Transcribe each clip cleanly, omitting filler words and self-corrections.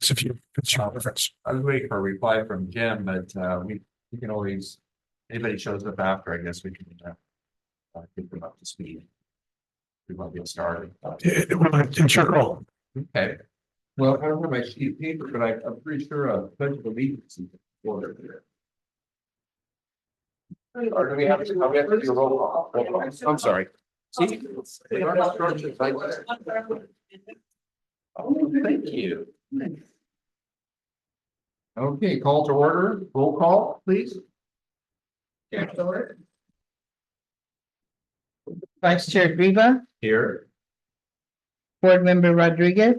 If you, it's your preference. I was waiting for a reply from Jim, but we can always, anybody shows up after, I guess we can get them up to speed. We won't get started. It's your call. Okay. Well, I don't have my sheet of paper, but I'm pretty sure a pledge of allegiance is ordered here. Or do we have to do a roll call? I'm sorry. See? They are instructions like this. Oh, thank you. Okay, call to order, roll call, please. Vice Chair Griva, Here. Board Member Rodriguez,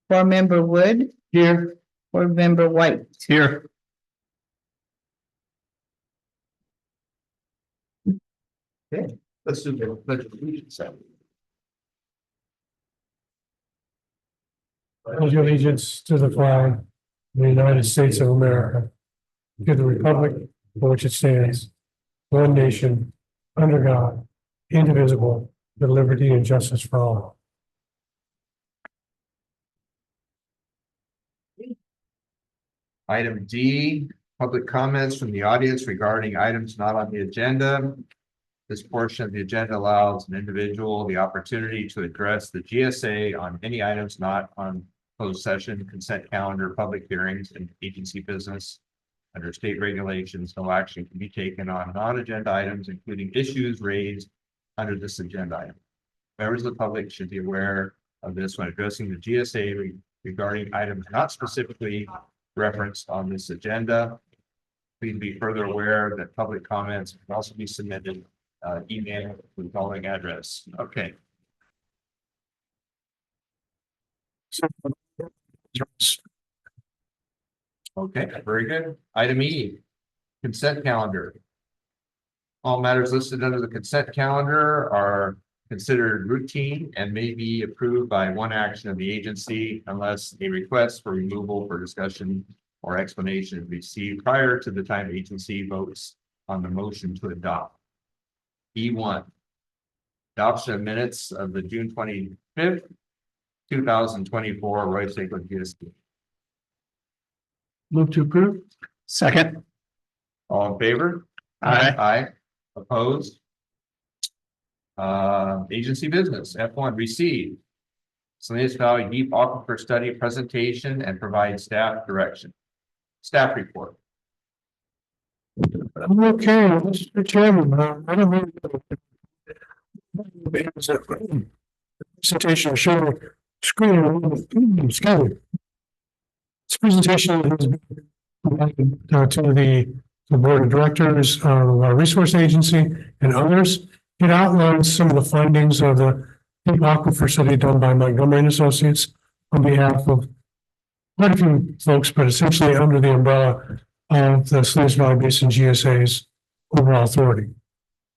Board Member Wood, Here. Board Member White. Here. Okay, let's do the pledge of allegiance. Pledge allegiance to the flag of the United States of America, to the republic for which it stands, one nation, under God, indivisible, with liberty and justice for all. Item D, public comments from the audience regarding items not on the agenda. This portion of the agenda allows an individual the opportunity to address the GSA on any items not on closed session, consent calendar, public hearings, and agency business. Under state regulations, no action can be taken on non-agenda items, including issues raised under this agenda item. Members of the public should be aware of this when addressing the GSA regarding items not specifically referenced on this agenda. Please be further aware that public comments can also be submitted email with the following address. Okay. Okay, very good. Item E, consent calendar. All matters listed under the consent calendar are considered routine and may be approved by one action of the agency unless a request for removal for discussion or explanation is received prior to the time the agency votes on the motion to adopt. E1, adoption of minutes of the June 25th, 2024 Royce Lakewood GSA. Move to approve. Second. All in favor? Aye. Aye. Opposed? Agency business, F1, receive Salinas Valley Deep Aquifer Study presentation and provide staff direction. Staff report. I'm okay, Mr. Chairman. I don't know. It was a presentation showing screen. Excuse me. This presentation has been provided to the board of directors of our resource agency and others. It outlines some of the findings of the deep aquifer study done by Montgomery and Associates on behalf of quite a few folks, but essentially under the umbrella of the Salinas Valley Basin GSA's overall authority.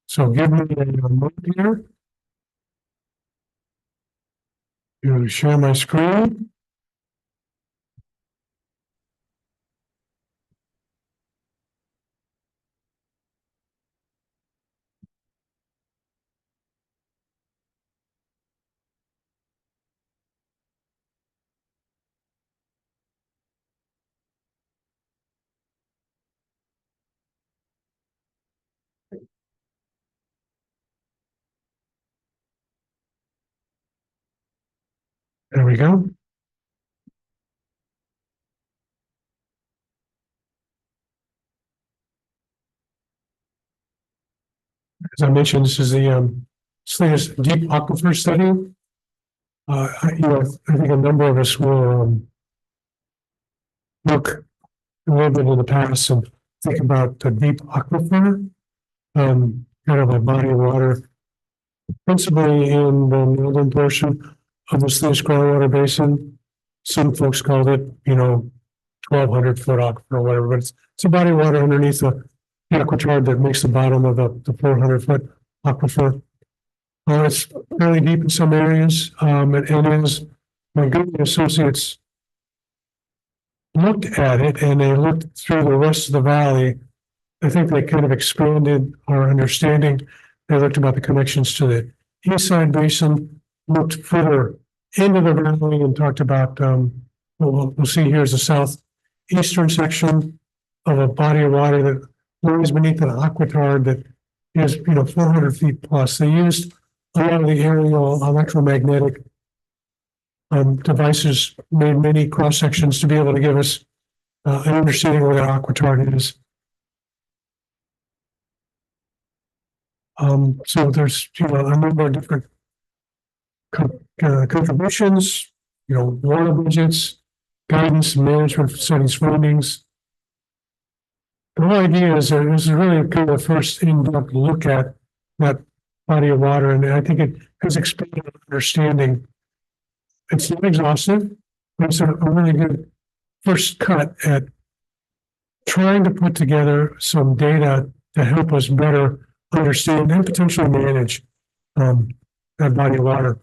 So give me a moment here. I'm going to share my screen. There we go. As I mentioned, this is the Salinas Deep Aquifer Study. I think a number of us will look a little bit in the past and think about the deep aquifer, kind of a body of water, principally in the northern portion of the Salinas groundwater basin. Some folks called it, 1,200 foot aquifer or whatever, but it's a body of water underneath the aquitard that makes the bottom of the 400 foot aquifer. It's fairly deep in some areas, and as Montgomery Associates looked at it and they looked through the rest of the valley, I think they kind of expanded our understanding. They looked about the connections to the east side basin, looked further into the valley and talked about, what we'll see here is the southeastern section of a body of water that lies beneath an aquitard that is, 400 feet plus. They used a lot of the aerial electromagnetic devices, made many cross sections to be able to give us an understanding where that aquitard is. So there's, a number of different contributions, water budgets, guidance, management studies, findings. The whole idea is that this is really kind of the first in-depth look at that body of water, and I think it has expanded our understanding. It's not exhaustive, but it's a really good first cut at trying to put together some data to help us better understand and potentially manage that body of water.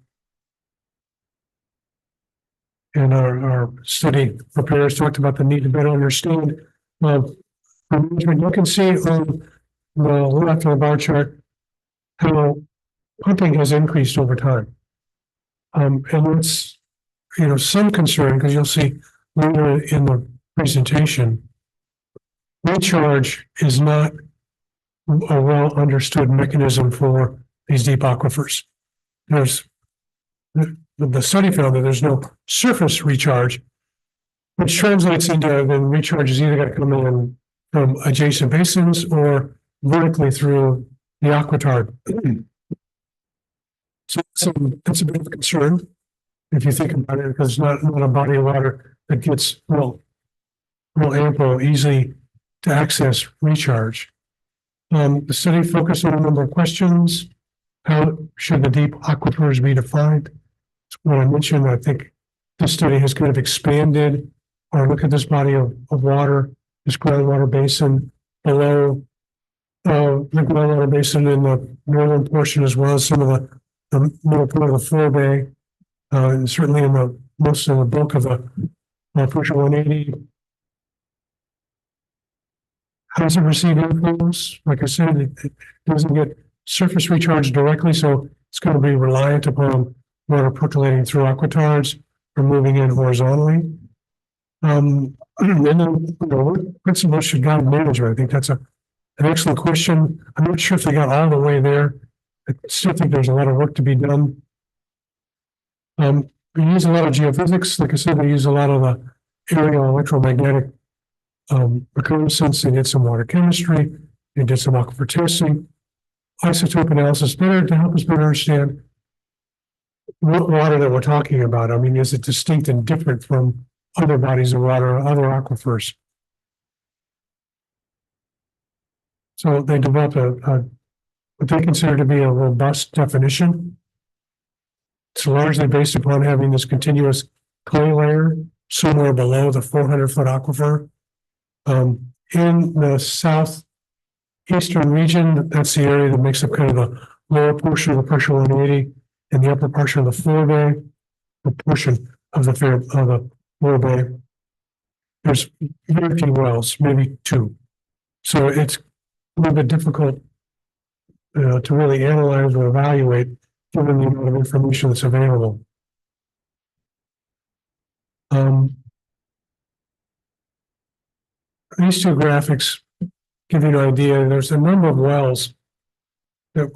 And our study preparers talked about the need to better understand management. You can see on the left of the bar chart how pumping has increased over time. And it's, some concern, because you'll see later in the presentation, recharge is not a well understood mechanism for these deep aquifers. The study found that there's no surface recharge, which translates into then recharge is either going to come in from adjacent basins or vertically through the aquitard. So that's a bit of a concern if you think about it, because it's not a body of water that gets real ample, easy to access recharge. The study focused on a number of questions. How should the deep aquifers be defined? What I mentioned, I think this study has kind of expanded our look at this body of water, this groundwater basin below the groundwater basin in the northern portion, as well as some of the middle part of the forebay, and certainly in the most of the bulk of the pressure 180. How does it receive inflows? Like I said, it doesn't get surface recharge directly, so it's going to be reliant upon water percolating through aquitards or moving in horizontally. And then, what principles should guide management? I think that's an excellent question. I'm not sure if they got all the way there. I still think there's a lot of work to be done. We use a lot of geophysics. Like I said, we use a lot of the aerial electromagnetic reconnaissance. They did some water chemistry. They did some aquifer testing, isotope analysis, better to help us better understand what water that we're talking about. I mean, is it distinct and different from other bodies of water, other aquifers? So they developed what they consider to be a robust definition. It's largely based upon having this continuous clay layer somewhere below the 400-foot aquifer. In the southeastern region, that's the area that makes up kind of the lower portion of the pressure 180 and the upper portion of the forebay, the portion of the forebay. There's very few wells, maybe two. So it's a little bit difficult to really analyze or evaluate given the amount of information that's available. These two graphics give you an idea. There's a number of wells that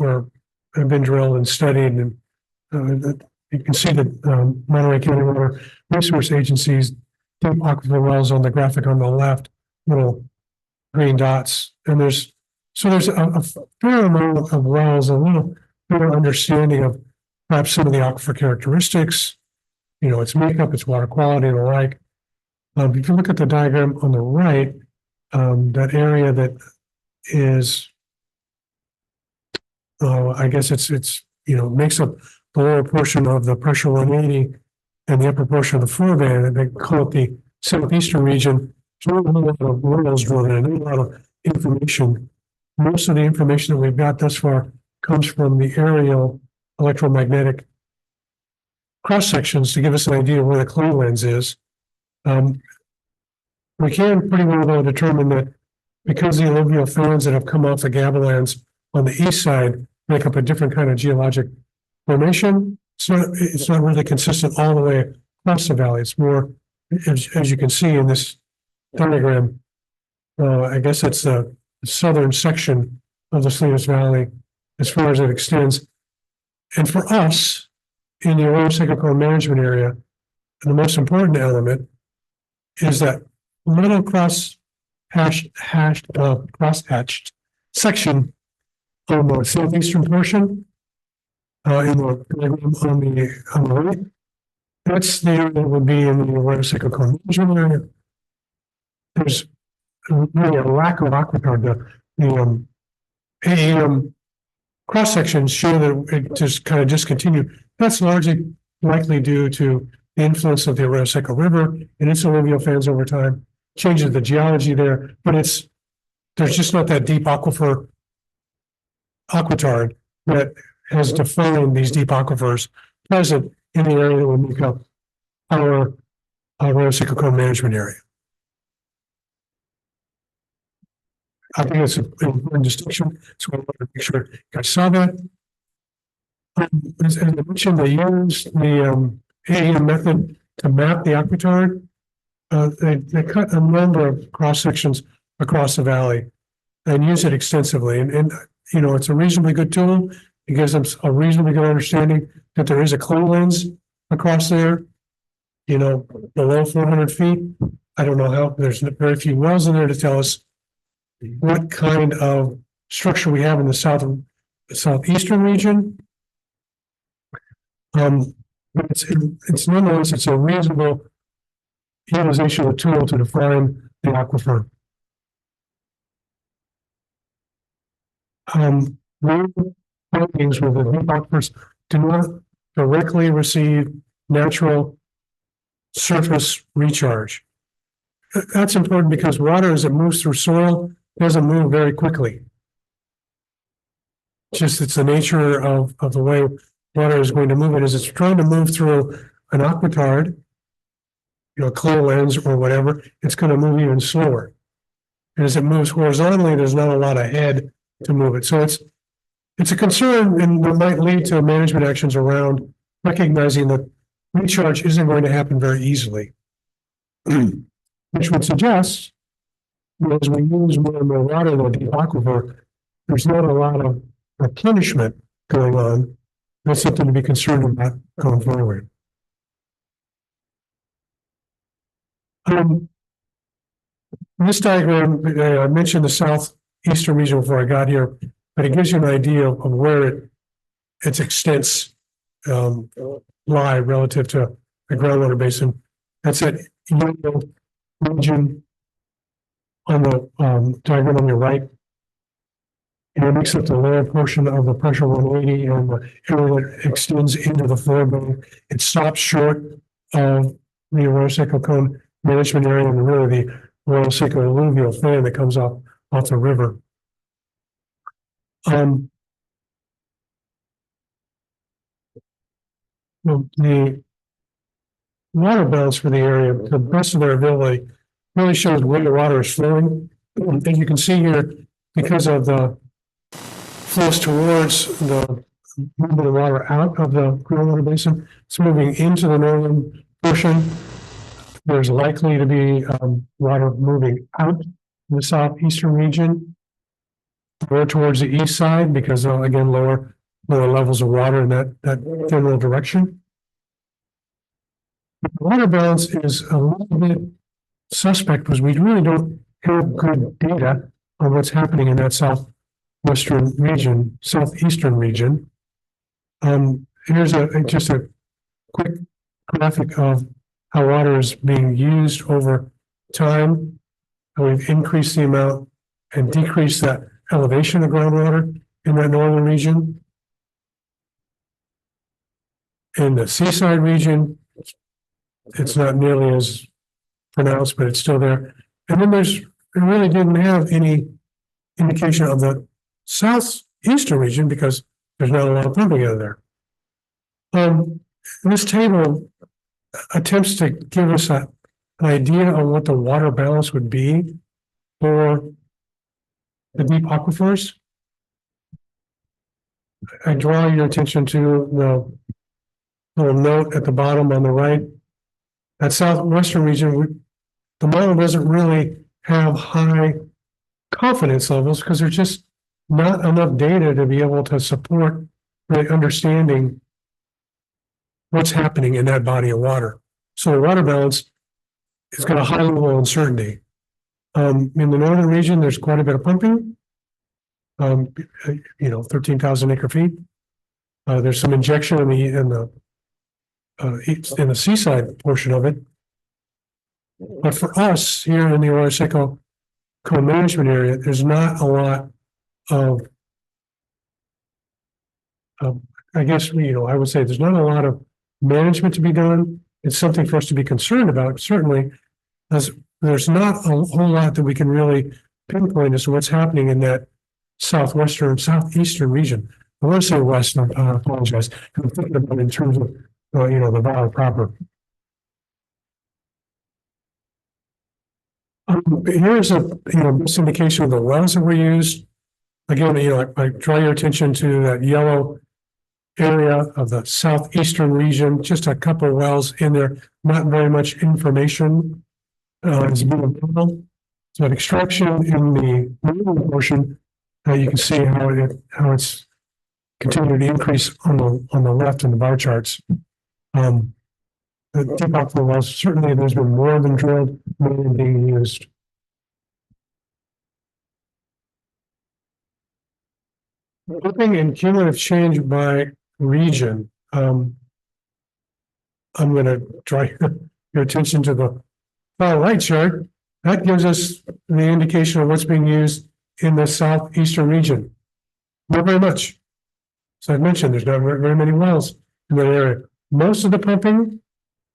have been drilled and studied, and you can see that Monterey County Water Resource Agency's deep aquifer wells on the graphic on the left, little green dots, and there's a fair amount of wells, a little better understanding of perhaps some of the aquifer characteristics, its makeup, its water quality, and the like. If you look at the diagram on the right, that area that is, I guess it's makes up the lower portion of the pressure 180 and the upper portion of the forebay, and they call it the southeastern region. There's not a lot of wells drilled in, and a lot of information. Most of the information that we've got thus far comes from the aerial electromagnetic cross sections to give us an idea of where the clay lens is. We can pretty well though determine that because the alluvial fans that have come off the gabalands on the east side make up a different kind of geologic formation. It's not really consistent all the way across the valley. It's more, as you can see in this diagram, I guess it's the southern section of the Salinas Valley as far as it extends. And for us, in the Arroyo Seco Cone management area, the most important element is that little cross-hatched section on the southeastern portion in the diagram on the right. That's the area that would be in the Arroyo Seco Cone management area. There's really a lack of aquitard. The AEM cross sections show that it just kind of discontinued. That's largely likely due to the influence of the Arroyo Seco River and its alluvial fans over time, changes the geology there, but there's just not that deep aquitard that has defined these deep aquifers present in the area that would make up our Arroyo Seco Cone management area. I think it's an important distinction, so I wanted to make sure you guys saw that. As I mentioned, they used the AEM method to map the aquitard. They cut a number of cross sections across the valley and use it extensively. And you know, it's a reasonably good tool. It gives them a reasonably good understanding that there is a clay lens across there, you know, below 400 feet. I don't know how, there's very few wells in there to tell us what kind of structure we have in the southeastern region. But it's nonetheless, it's a reasonable utilization of the tool to define the aquifer. Findings where the deep aquifers do not directly receive natural surface recharge. That's important because water, as it moves through soil, doesn't move very quickly. It's the nature of the way water is going to move it. As it's trying to move through an aquitard, you know, clay lens or whatever, it's going to move even slower. And as it moves horizontally, there's not a lot of head to move it. So it's a concern and it might lead to management actions around recognizing that recharge isn't going to happen very easily. Which would suggest, as we use more and more water in the deep aquifer, there's not a lot of replenishment going on. That's something to be concerned about going forward. This diagram, I mentioned the southeastern region before I got here, but it gives you an idea of where its extents lie relative to the groundwater basin. That's that yellow region on the diagram on your right. And it makes up the lower portion of the pressure 180 and the area that extends into the forebank. It stops short of the Arroyo Seco Cone management area and really the Arroyo Seco alluvial fan that comes off the river. The water balance for the area, to the best of their ability, really shows where the water is flowing. And you can see here, because of the flows towards the movement of water out of the groundwater basin, it's moving into the northern portion. There's likely to be water moving out in the southeastern region, more towards the east side, because again, lower levels of water in that general direction. The water balance is a little bit suspect because we really don't have good data on what's happening in that southeastern region. Here's just a quick graphic of how water is being used over time. How we've increased the amount and decreased that elevation of groundwater in that northern region. In the seaside region, it's not nearly as pronounced, but it's still there. And then it really didn't have any indication of the southeastern region because there's not a lot of pumping out of there. This table attempts to give us an idea of what the water balance would be for the deep aquifers. I draw your attention to the little note at the bottom on the right. That southwestern region, the model doesn't really have high confidence levels because there's just not enough data to be able to support really understanding what's happening in that body of water. So the water balance has got a high level of uncertainty. In the northern region, there's quite a bit of pumping. 13,000 acre feet. There's some injection in the seaside portion of it. But for us here in the Arroyo Seco co-management area, there's not a lot of, I guess, I would say there's not a lot of management to be done. It's something for us to be concerned about, certainly, as there's not a whole lot that we can really pinpoint as to what's happening in that southeastern region. I want to say west, I apologize. I'm thinking about it in terms of, the valley proper. Here's a, this indication of the wells that were used. Again, I draw your attention to that yellow area of the southeastern region, just a couple of wells in there, not very much information is being available. So an extraction in the northern portion, you can see how it's continued to increase on the left in the bar charts. The deep aquifer wells, certainly there's been more than drilled, more than being used. Looking in cumulative change by region, I'm going to draw your attention to the far right chart. That gives us the indication of what's being used in the southeastern region. Not very much. So I mentioned there's not very many wells in that area. Most of the pumping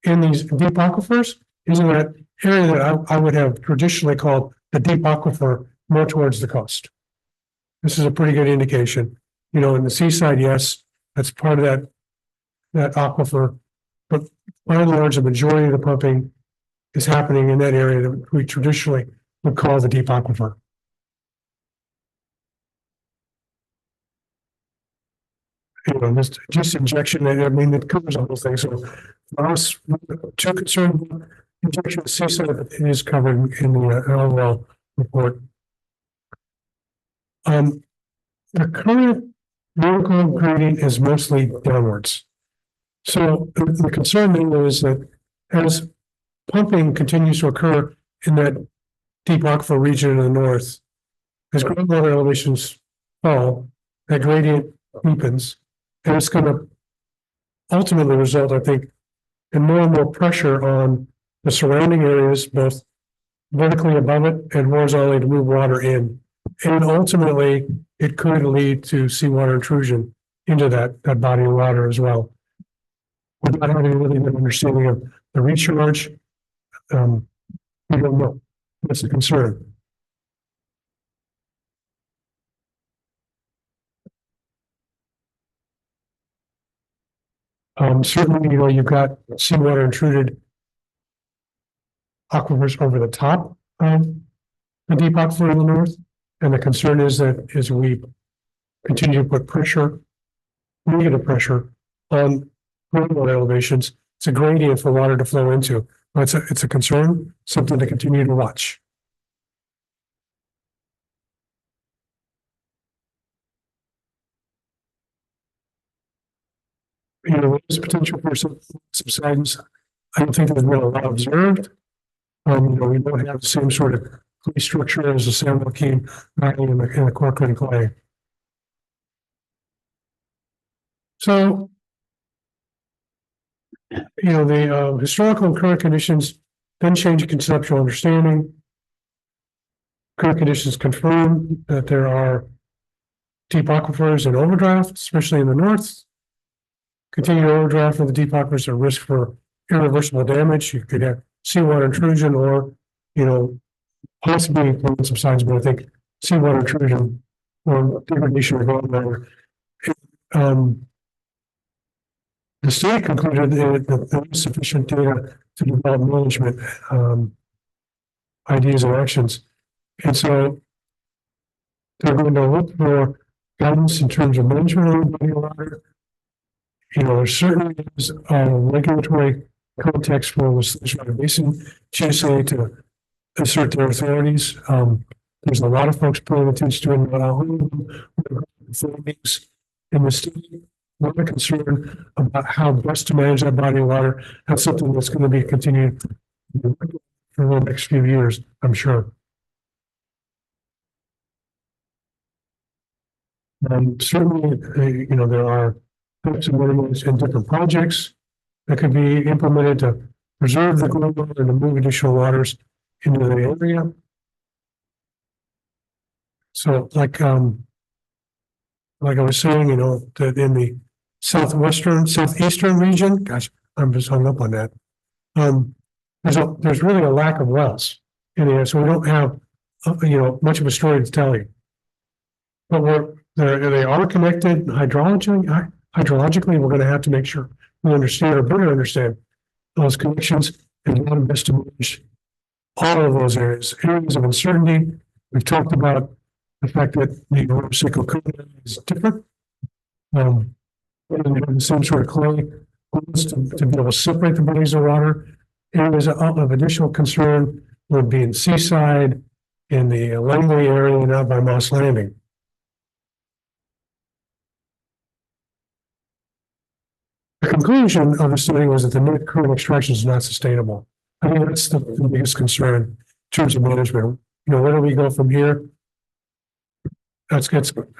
in these deep aquifers is in that area that I would have traditionally called the deep aquifer, more towards the coast. This is a pretty good indication. In the seaside, yes, that's part of that aquifer, but by and large, the majority of the pumping is happening in that area that we traditionally would call the deep aquifer. Just injection, it covers all those things. So for us, too concerned about injection of seaside, it is covered in the overall report. The current vertical gradient is mostly downwards. So the concern then is that as pumping continues to occur in that deep aquifer region in the north, as groundwater elevations fall, that gradient deepens, and it's going to ultimately result, I think, in more and more pressure on the surrounding areas, both vertically above it and horizontally to move water in. And ultimately, it could lead to seawater intrusion into that body of water as well. Without having a really good understanding of the recharge, we don't know. That's a concern. Certainly, you've got seawater intruded aquifers over the top of the deep aquifer in the north. And the concern is that as we continue to put pressure, negative pressure on groundwater elevations, it's a gradient for water to flow into. It's a concern, something to continue to watch. There's potential for some subsidence. I don't think there's been a lot observed. We don't have the same sort of clay structure as the San Joaquin Valley in the Corcoran clay. So, the historical and current conditions then change conceptual understanding. Current conditions confirm that there are deep aquifers in overdraft, especially in the north. Continued overdraft of the deep aquifers is a risk for irreversible damage. You could have seawater intrusion or, possibly include some signs, but I think seawater intrusion or degradation of groundwater. the state concluded that there is sufficient data to develop management ideas and actions. And so they're going to look for guidance in terms of management of the body of water. You know, there certainly is a regulatory context for the Solution Basin GSA to assert their authorities. There's a lot of folks paying attention to it, not all of them. Findings in the state, a lot of concern about how best to manage that body of water. That's something that's going to be continued for the next few years, I'm sure. Certainly, you know, there are types of minimums in different projects that could be implemented to preserve the groundwater and to move additional waters into the area. So like I was saying, you know, that in the southeastern region, gosh, I'm just hung up on that. There's really a lack of wells in there, so we don't have, you know, much of a story to tell you. But they are connected hydrologically. We're going to have to make sure we understand or better understand those connections and how to best manage all of those areas of uncertainty. We've talked about the fact that the cycle is different. And the same sort of clay to be able to separate the bodies of water. Areas of additional concern would be in Seaside, in the Langley area, and out by Moss Landing. The conclusion of the study was that the net current extraction is not sustainable. I think that's the biggest concern in terms of management. You know, where do we go from here? That's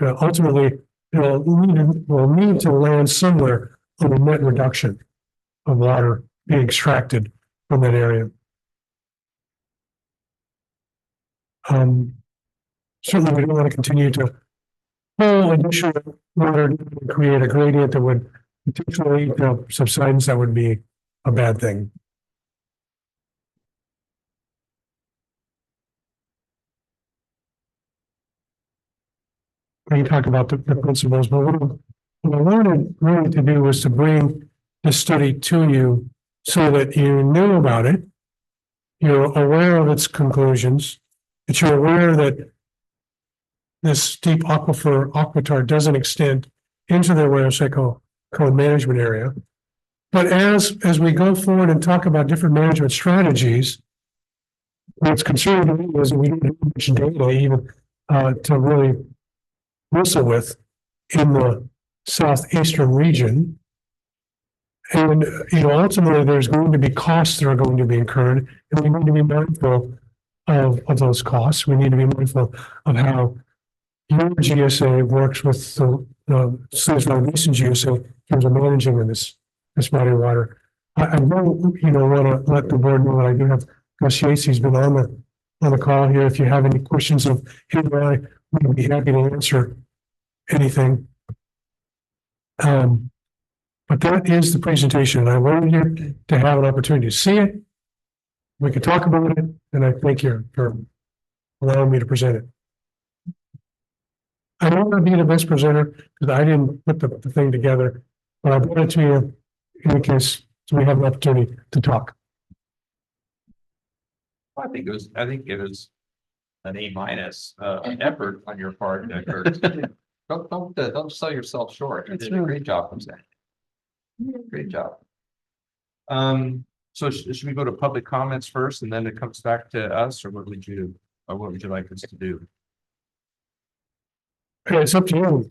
ultimately, you know, we'll need to land somewhere on a net reduction of water being extracted from that area. Certainly, we don't want to continue to pull additional water and create a gradient that would potentially lead to subsidence. That would be a bad thing. We can talk about the principles, but what I wanted really to do was to bring this study to you so that you knew about it, you're aware of its conclusions, that you're aware that this deep aquifer doesn't extend into the Arroyo Seco code management area. But as we go forward and talk about different management strategies, what's concerning to me is we don't have much data even to really wrestle with in the southeastern region. And, you know, ultimately there's going to be costs that are going to be incurred, and we need to be mindful of those costs. We need to be mindful of how your GSA works with the Solution Basin GSA in terms of managing this body of water. I don't, you know, want to let the board know that I do have Gus Yates. He's been on the call here. If you have any questions of him or I, we'd be happy to answer anything. But that is the presentation, and I wanted you to have an opportunity to see it. We could talk about it, and I thank you for allowing me to present it. I don't want to be the best presenter because I didn't put the thing together, but I brought it to you in case we have an opportunity to talk. I think it was an A- effort on your part, Kurt. Don't sell yourself short. You did a great job with that. Great job. So should we go to public comments first, and then it comes back to us, or what would you like us to do? Hey, it's up to you.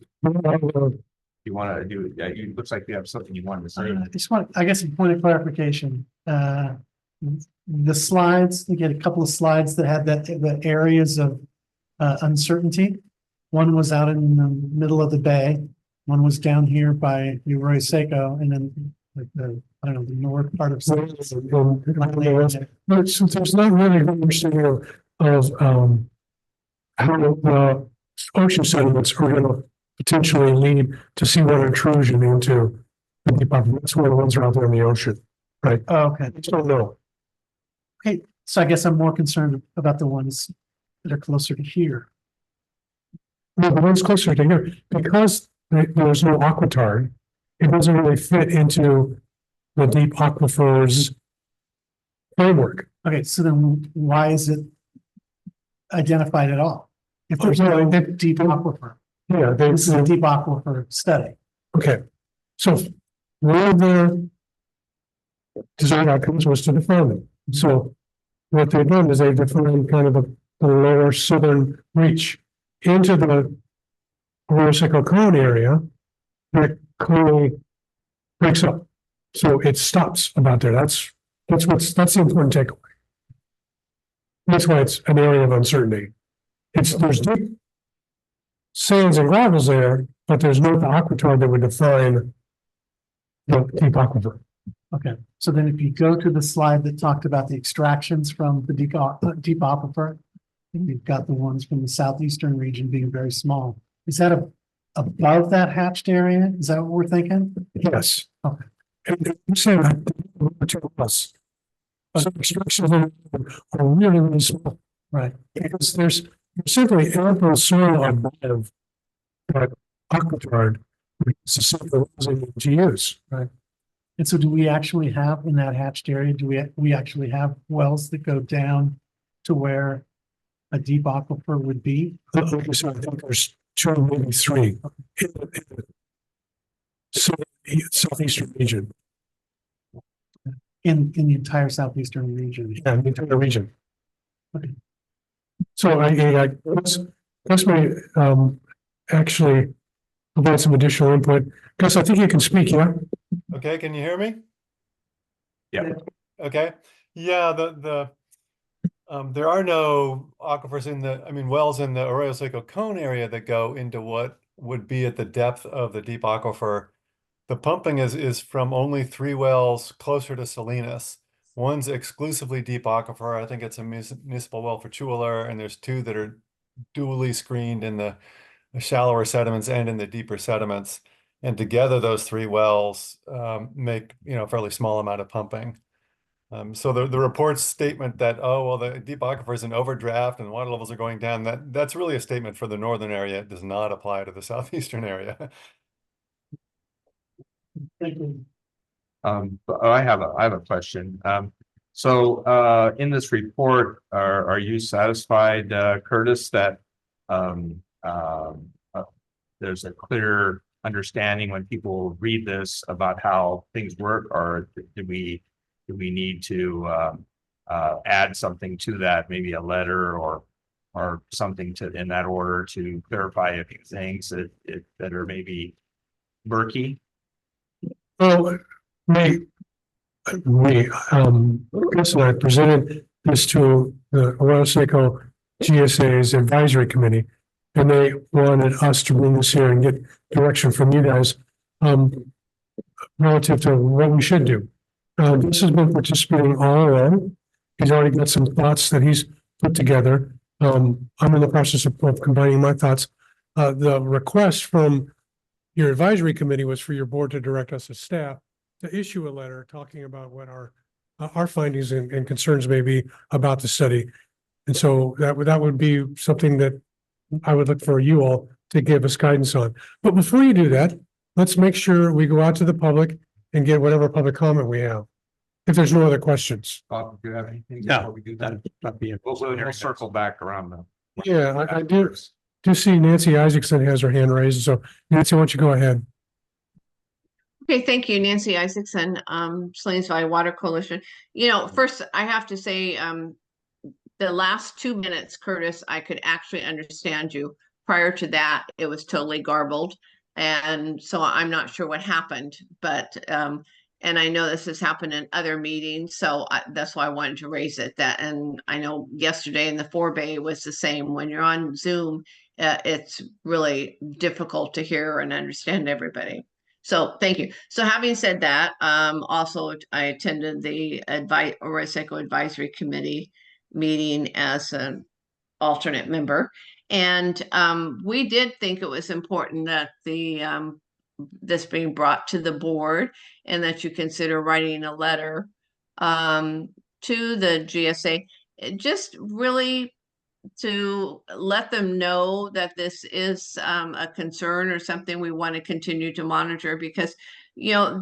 You want to do? Yeah, you looks like you have something you wanted to say. I just want, I guess, a point of clarification. The slides, you get a couple of slides that had the areas of uncertainty. One was out in the middle of the bay. One was down here by Arroyo Seco, and then like the north part of. But since there's not really an understanding of how the ocean sediments are going to potentially lead to seawater intrusion into the deep upper. That's where the ones are out there in the ocean, right? Oh, okay. I just don't know. Okay, so I guess I'm more concerned about the ones that are closer to here. No, the ones closer to here, because there's no aquitard, it doesn't really fit into the deep aquifers framework. Okay, so then why is it identified at all? If there's Okay. no deep aquifer, Yeah, this is a deep aquifer study. okay. So one of the design outcomes was to define them. So what they've done is they've defined kind of the lower southern reach into the Orosico Cone area that clearly breaks up. So it stops about there. That's the important takeaway. That's why it's an area of uncertainty. There's deep sands and gravels there, but there's no aquitard that would define the deep aquifer. Okay, so then if you go to the slide that talked about the extractions from the deep aquifer, you've got the ones from the southeastern region being very small. Is that above that hatched area? Is that what we're thinking? Yes. Okay. And I'm saying that to us. So extractions are really, really small. Right. Because there's simply ample soil above that aquitard, which is simply to use. Right. And so do we actually have in that hatched area, we actually have wells that go down to where a deep aquifer would be? Like I said, I think there's two, maybe three in the southeastern region. In the entire southeastern region? Yeah, the entire region. Okay. So let's actually provide some additional input. Gus, I think you can speak, yeah? Okay, can you hear me? Yeah. Okay, yeah, there are no aquifers wells in the Arroyo Seco Cone area that go into what would be at the depth of the deep aquifer. The pumping is from only 3 wells closer to Salinas. One's exclusively deep aquifer. I think it's a municipal well for Chuler, and there's 2 that are dually screened in the shallower sediments and in the deeper sediments. And together, those 3 wells make a fairly small amount of pumping. So the report's statement that, oh, well, the deep aquifer is in overdraft and water levels are going down, that's really a statement for the northern area. It does not apply to the southeastern area. Thank you. But I have a question. In this report, are you satisfied, Curtis, that there's a clear understanding when people read this about how things work, or do we need to add something to that, maybe a letter or something in that order to clarify a few things that are maybe murky? Well, Chris and I presented this to the Arroyo Seco GSA's advisory committee, and they wanted us to bring this here and get direction from you guys relative to what we should do. This has been participating all along. He's already got some thoughts that he's put together. I'm in the process of combining my thoughts. The request from your advisory committee was for your board to direct us as staff to issue a letter talking about what our findings and concerns may be about the study. And so that would be something that I would look for you all to give us guidance on. But before you do that, let's make sure we go out to the public and get whatever public comment we have. If there's no other questions. Bob, do you have anything? No, before we do that? that'd be it. We'll circle back around them. Yeah, I do see Nancy Isaacson has her hand raised. So Nancy, why don't you go ahead? Okay, thank you, Nancy Isaacson, Salinas Valley Water Coalition. First I have to say, the last 2 minutes, Curtis, I could actually understand you. Prior to that, it was totally garbled. And so I'm not sure what happened, but, and I know this has happened in other meetings, so that's why I wanted to raise it. And I know yesterday in the Forebay was the same. When you're on Zoom, it's really difficult to hear and understand everybody. So thank you. So having said that, also I attended the Arroyo Seco Advisory Committee meeting as an alternate member. And we did think it was important that this being brought to the board and that you consider writing a letter to the GSA, just really to let them know that this is a concern or something we want to continue to monitor, because here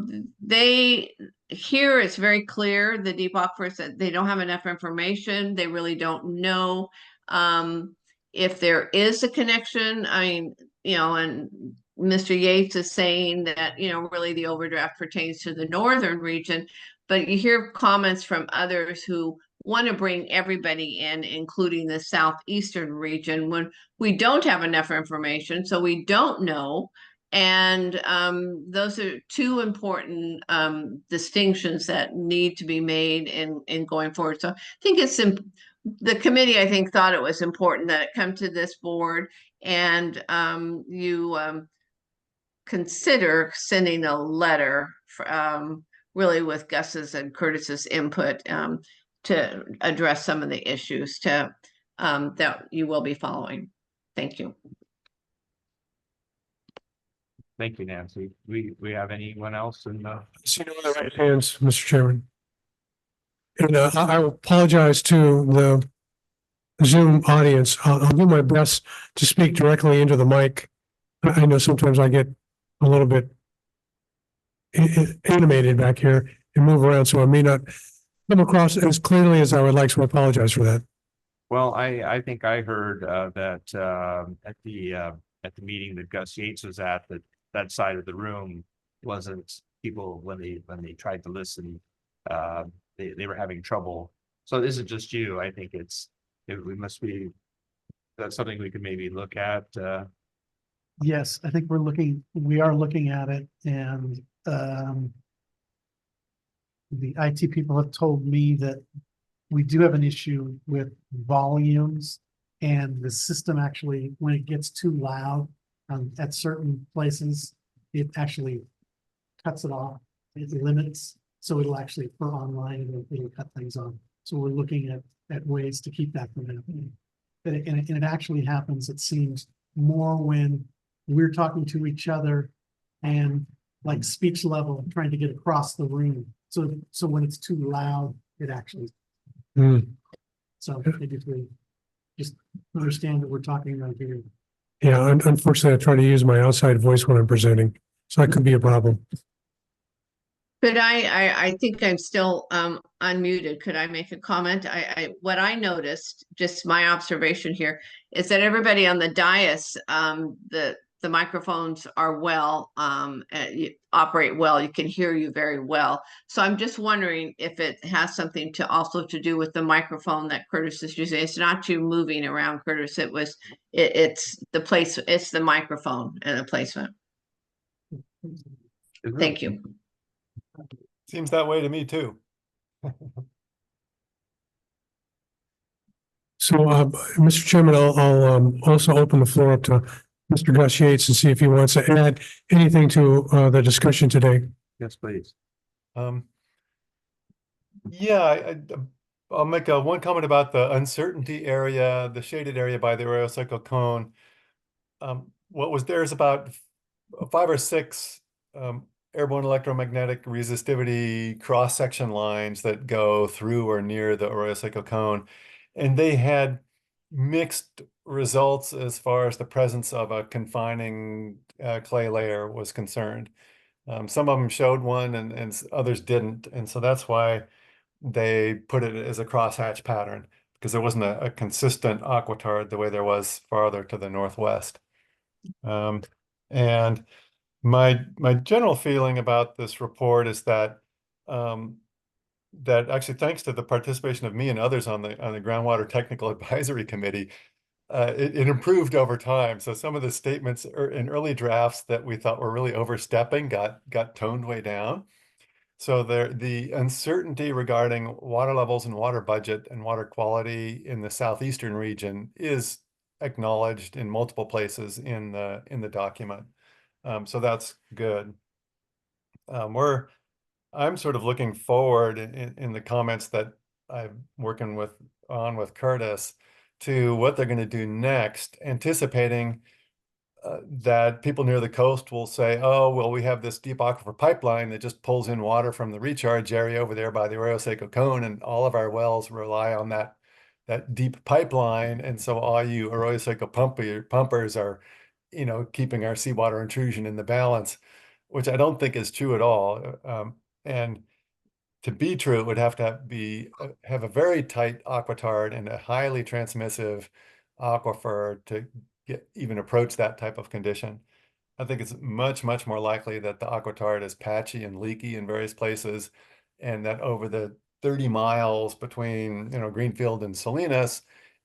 it's very clear, the deep aquifers, that they don't have enough information. They really don't know if there is a connection. I mean, and Mr. Yates is saying that, really the overdraft pertains to the northern region, but you hear comments from others who want to bring everybody in, including the southeastern region, when we don't have enough information, so we don't know. And those are two important distinctions that need to be made in going forward. So I think the committee, I think, thought it was important that it come to this board, and you consider sending a letter really with Gus's and Curtis's input to address some of the issues that you will be following. Thank you. Thank you, Nancy. We have anyone else in the? I see no other right hands, Mr. Chairman. And I apologize to the Zoom audience. I'll do my best to speak directly into the mic. I know sometimes I get a little bit animated back here and move around, so I may not come across as clearly as I would like, so I apologize for that. Well, I think I heard that at the meeting that Gus Yates was at, that side of the room wasn't people when they tried to listen, they were having trouble. So this is just you. I think we must be, that's something we could maybe look at. Yes, I think we are looking at it, and the IT people have told me that we do have an issue with volumes, and the system actually, when it gets too loud at certain places, it actually cuts it off. It limits, so it'll actually, for online, it'll cut things off. So we're looking at ways to keep that from happening. And it actually happens, it seems, more when we're talking to each other and like speech level, trying to get across the room. So when it's too loud, it actually. So maybe if we just understand that we're talking right here. Yeah, unfortunately, I try to use my outside voice when I'm presenting, so that could be a problem. But I think I'm still unmuted. Could I make a comment? What I noticed, just my observation here, is that everybody on the dais, the microphones are well, you operate well. You can hear you very well. So I'm just wondering if it has something to do with the microphone that Curtis is using. It's not you moving around, Curtis. It's the place. It's the microphone and the placement. Thank you. Seems that way to me too. So, Mr. Chairman, I'll also open the floor up to Mr. Gus Yates and see if he wants to add anything to the discussion today. Yes, please. Yeah, I'll make one comment about the uncertainty area, the shaded area by the Arroyo Seco cone. What was there is about 5 or 6 airborne electromagnetic resistivity cross-section lines that go through or near the Arroyo Seco cone. And they had mixed results as far as the presence of a confining clay layer was concerned. Some of them showed one and others didn't. And so that's why they put it as a crosshatch pattern, because there wasn't a consistent aquitard the way there was farther to the northwest. And my general feeling about this report is that that actually, thanks to the participation of me and others on the Groundwater Technical Advisory Committee, it improved over time. So some of the statements in early drafts that we thought were really overstepping got toned way down. So the uncertainty regarding water levels and water budget and water quality in the southeastern region is acknowledged in multiple places in the document. So that's good. I'm sort of looking forward in the comments that I'm working with Curtis to what they're going to do next, anticipating that people near the coast will say, oh, well, we have this deep aquifer pipeline that just pulls in water from the recharge area over there by the Arroyo Seco cone, and all of our wells rely on that deep pipeline. And so all you Arroyo Seco pumpers are, keeping our seawater intrusion in the balance. which I don't think is true at all. And to be true, it would have to have a very tight aquitard and a highly transmissive aquifer to even approach that type of condition. I think it's much, much more likely that the aquitard is patchy and leaky in various places, and that over the 30 miles between, Greenfield and Salinas,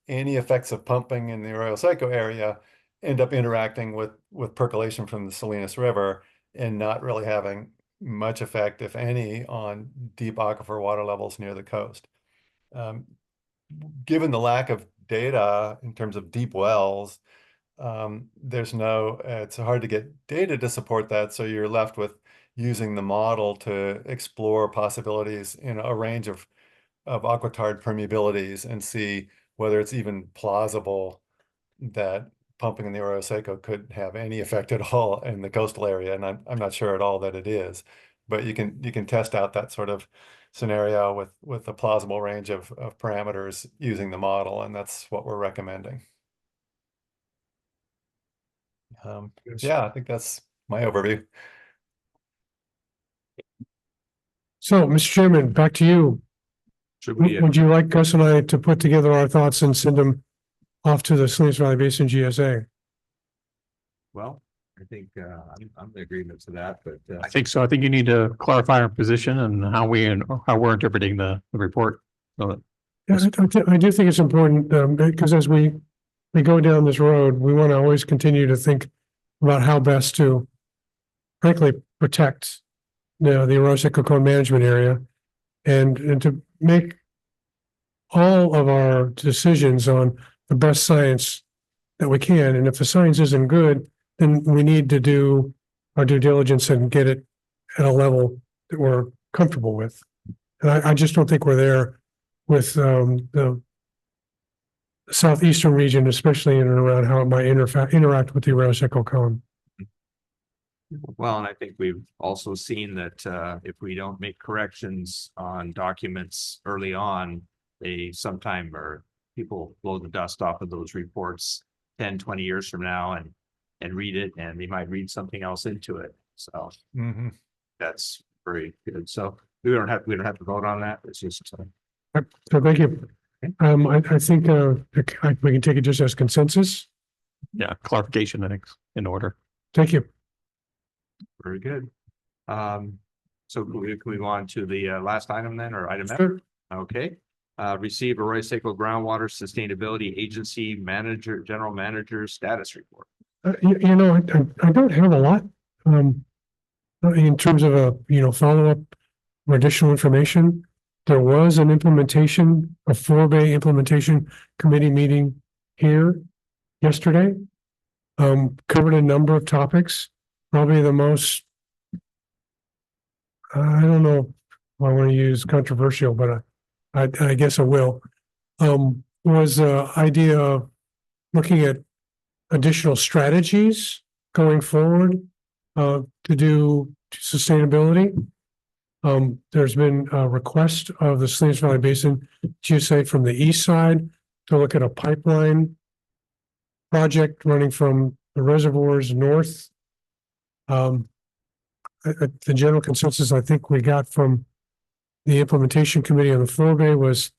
any effects of pumping in the Arroyo Seco area end up interacting with percolation from the Salinas River and not really having much effect, if any, on deep aquifer water levels near the coast. Given the lack of data in terms of deep wells, it's hard to get data to support that. So you're left with using the model to explore possibilities in a range of aquitard permeabilities and see whether it's even plausible that pumping in the Arroyo Seco could have any effect at all in the coastal area. And I'm not sure at all that it is, but you can test out that sort of scenario with a plausible range of parameters using the model. And that's what we're recommending. Yeah, I think that's my overview. So, Mr. Chairman, back to you. Should we, Would you like Gus and I to put together our thoughts and send them off to the Salinas Valley Basin GSA? well, I think, I'm in agreement to that, but, I think so. I think you need to clarify our position and how we're interpreting the report. So that Yeah, I do think it's important, because as we go down this road, we want to always continue to think about how best to frankly protect the Arroyo Seco Cone Management Area and to make all of our decisions on the best science that we can. And if the science isn't good, then we need to do our due diligence and get it at a level that we're comfortable with. And I just don't think we're there with the southeastern region, especially in and around how it might interact with the Arroyo Seco Cone. well, and I think we've also seen that, if we don't make corrections on documents early on, they sometime people blow the dust off of those reports 10, 20 years from now and read it, and they might read something else into it. So that's very good. So we don't have to vote on that. It's just, So thank you. I think we can take it just as consensus. yeah, clarification, I think, in order. Thank you. very good. So can we go on to the last item then, or item F? Sure. Okay. Receive Arroyo Seco Groundwater Sustainability Agency General Manager Status Report. You know, I don't have a lot, in terms of follow-up or additional information. There was a 4-bay implementation committee meeting here yesterday. Covered a number of topics, probably the most, I don't know if I want to use controversial, but I guess I will, was the idea of looking at additional strategies going forward to do sustainability. There's been a request of the Salinas Valley Basin GSA from the east side to look at a pipeline project running from the reservoirs north. The general consensus I think we got from the implementation committee on the 4-bay was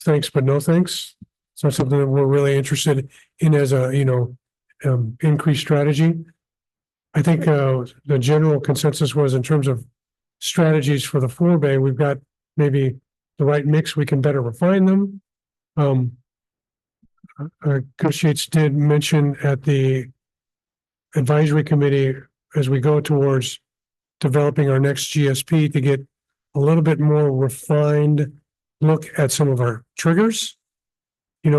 thanks, but no thanks. It's not something that we're really interested in as a, increased strategy. I think the general consensus was in terms of strategies for the 4-bay, we've got maybe the right mix. We can better refine them. Chris Yates did mention at the advisory committee as we go towards developing our next GSP to get a little bit more refined look at some of our triggers,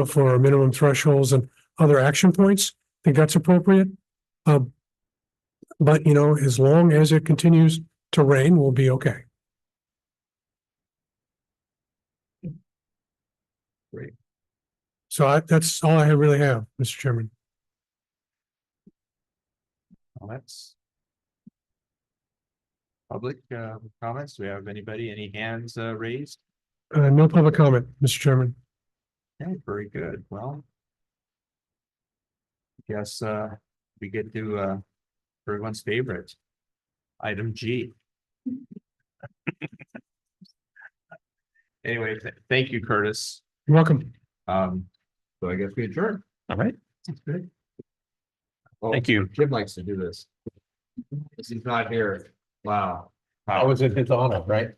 for our minimum thresholds and other action points. I think that's appropriate. But, as long as it continues to rain, we'll be okay. Great. So that's all I really have, Mr. Chairman. Well, that's public comments. Do we have any hands raised? No public comment, Mr. Chairman. Okay, very good. Well, I guess we get to everyone's favorite. item G. Anyway, thank you, Curtis. You're welcome. So I guess we adjourn. All right. Oh, Thank you. Jim likes to do this. He's not here. Wow. That was in his honor, right?